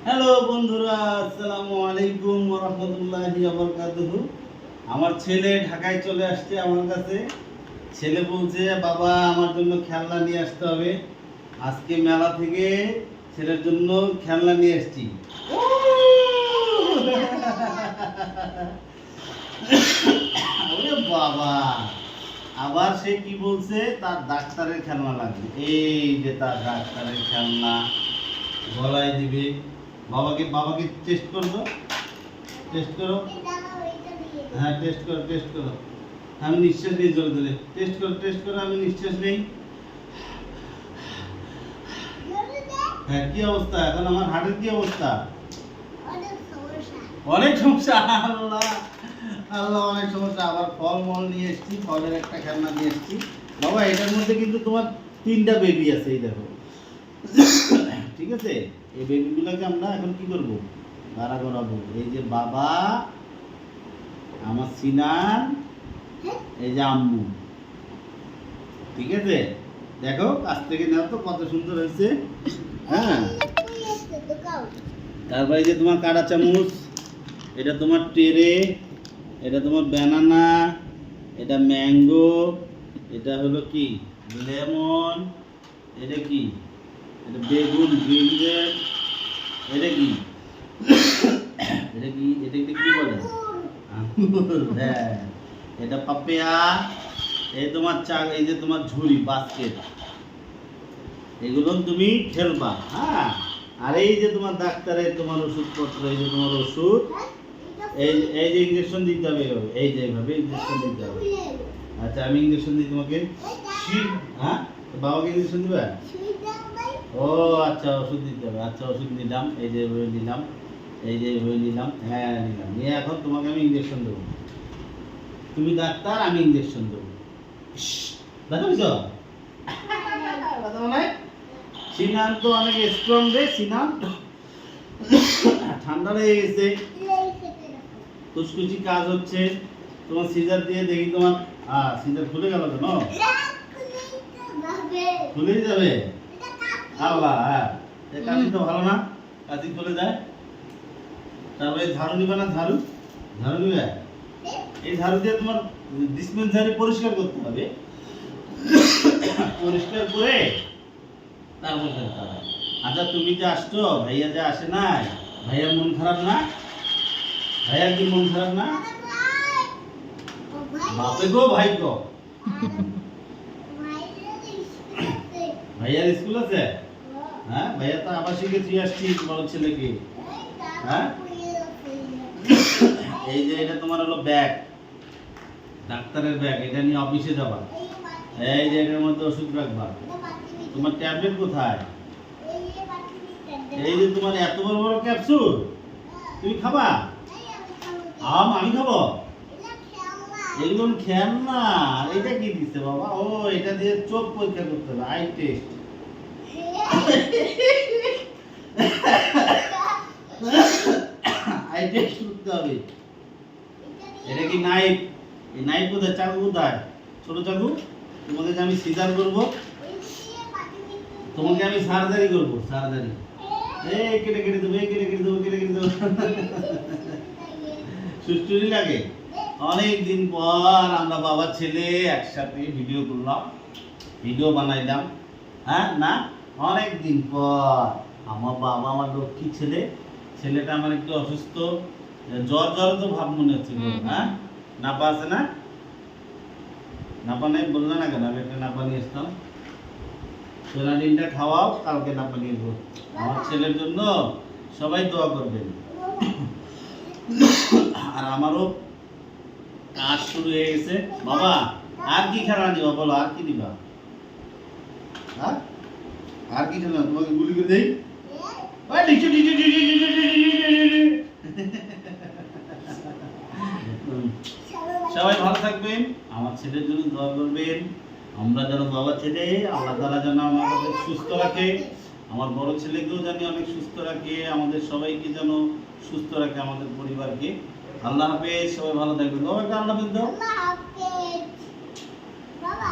Hello বন্ধুরা, আসসালামু আলাইকুম ওয়া রাহমাতুল্লাহি ওয়া বারাকাতুহু। আমার ছেলে ঢাকায় চলে আসছে আমার কাছে। ছেলে বলছে, বাবা আমার জন্য খেলনা নিয়ে আসতে হবে। আজকে মেলা থেকে ছেলের জন্য খেলনা নিয়ে আসছি। ওরে বাবা, আবার সে কি বলছে, তার ডাক্তারের খেলনা লাগবে। এই যে তার ডাক্তারের খেলনা, গলায় দিবে। বাবাকে টেস্ট করবো, টেস্ট করো। হ্যাঁ, টেস্ট করো। আমি নিঃশ্বাস নিই জোরে জোরে। টেস্ট করো, আমি নিঃশ্বাস নেই। হ্যাঁ, কি অবস্থা এখন আমার হার্টের? কি অবস্থা? অনেক সমস্যা। আল্লাহ আল্লাহ, অনেক সমস্যা। আবার ফল নিয়ে এসেছি, ফলের একটা খেলনা নিয়ে এসেছি। বাবা, এটার মধ্যে কিন্তু তোমার 3টা বেবি আছে, এই দেখো। ঠিক আছে, এই বেবিগুলোকে আমরা এখন কি করব? গাড়া করাবো। এই যে বাবা, আমার সিনান, এই যে আম্মু। ঠিক আছে, দেখো কাছ থেকে নাও তো কত সুন্দর হয়েছে। হ্যাঁ, তারপরে যে তোমার কাঁটা চামচ, এটা তোমার টেরে, এটা তোমার ব্যানানা, এটা ম্যাঙ্গো, এটা হলো কি লেমন, এটা কি, এটা বেগুন, ব্রিঞ্জেল, এটা কি, এটা কি বলে? হ্যাঁ, এটা পাপিয়া। এই তোমার এই যে তোমার ঝুড়ি, বাস্কেট, এগুলো তুমি খেলবা। হ্যাঁ, আর এই যে তোমার ডাক্তারের তোমার ওষুধপত্র, এই যে তোমার ওষুধ, এই যে ইঞ্জেকশন দিতে হবে, এই যে এইভাবে ইঞ্জেকশন দিতে হবে। আচ্ছা, আমি ইঞ্জেকশন দিই তোমাকে। হ্যাঁ, বাবাকে ইঞ্জেকশন দিবা? ও আচ্ছা, ওষুধ দিতে হবে। আচ্ছা, ওষুধ নিলাম, এই যে এইভাবে নিলাম, এই যে এইভাবে নিলাম। হ্যাঁ, নিলাম। নিয়ে এখন তোমাকে আমি ইঞ্জেকশন দেবো। তুমি ডাক্তার, আমি ইঞ্জেকশন দেবো। ব্যথা বুঝছো? ব্যথা মনে হয়? সিনান তো অনেক স্ট্রং রে, সিনান। ঠান্ডা লেগে গেছে, কুচকুচি কাজ হচ্ছে। তোমার সিজার দিয়ে দেখি তোমার সিজার খুলে গেল কেন? খুলেই যাবে। আল্লাহ, হ্যাঁ, কাশি তো ভালো না, কাশি খুলে যায়। তারপরে ঝাড়ু নিবে না? ঝাড়ু নিবে। এই ঝাড়ু দিয়ে তোমার ডিসপেন্সারি পরিষ্কার করতে হবে। পরিষ্কার করে তারপর খেলতে হবে। আচ্ছা, তুমি যে আসছো, ভাইয়া যে আসে নাই, ভাইয়ার মন খারাপ না? ভাইয়ার কি মন খারাপ না? বাপে গো, ভাই গো, ভাইয়ার স্কুল আছে? হ্যাঁ, ভাইয়া তো আবাসিকে তুই আসছিস বড় ছেলেকে। হ্যাঁ, এই যে এটা তোমার হলো ব্যাগ, ডাক্তারের ব্যাগ। এটা নিয়ে অফিসে যাবা। এই যে এটার মধ্যে ওষুধ রাখবা। তোমার ট্যাবলেট কোথায়? এই যে তোমার এত বড় বড় ক্যাপসুল, তুমি খাবা? আমি খাবো? এগুলো খেলনা। এটা কি দিচ্ছে বাবা? ও, এটা দিয়ে চোখ পরীক্ষা করতে হবে, আই টেস্ট। আই টেস্ট করতে হবে। এটা কি নাইফ? এই নাইফ কোথায়? চাকু কোথায়? ছোট চাকু। তোমাকে আমি সিজার করবো, তোমাকে আমি সার্জারি করবো, সার্জারি। এই কেটে দেবো, কেটে দেবো। সুস্থি লাগে। অনেক দিন পর আমরা বাবা ছেলে একসাথে ভিডিও করলাম, ভিডিও বানাইলাম। হ্যাঁ না, অনেক দিন পর আমার বাবা, আমার লক্ষ্মী ছেলে, ছেলেটা আমার একটু অসুস্থ, জ্বর তো ভাব মনে হচ্ছিল। হ্যাঁ, নাপা আছে না? নাপা নেই বললে না কেন? আমি একটা নাপা নিয়ে আসতাম। সোনাডিনটা খাওয়াও, কালকে নাপা নিয়ে যাবো। আমার ছেলের জন্য সবাই দোয়া করবেন। আর আমারও কাজ শুরু হয়ে গেছে। বাবা, আর কি খেলা দিবা বলো? আর কি দিবা? হ্যাঁ, আর কি খেলা? তোমাকে গুলি করে দেই? সবাই ভালো থাকবেন, আমার ছেলের জন্য দোয়া করবেন। আমরা যেন বাবা ছেলে, আল্লাহ তাআলা যেন আমাদের সুস্থ রাখে, আমার বড় ছেলেকেও যেন অনেক সুস্থ রাখে, আমাদের সবাইকে যেন সুস্থ রাখে, আমাদের পরিবারকে। আল্লাহ হাফেজ, সবাই ভালো থাকবেন। আল্লাহ হাফেজ দাও।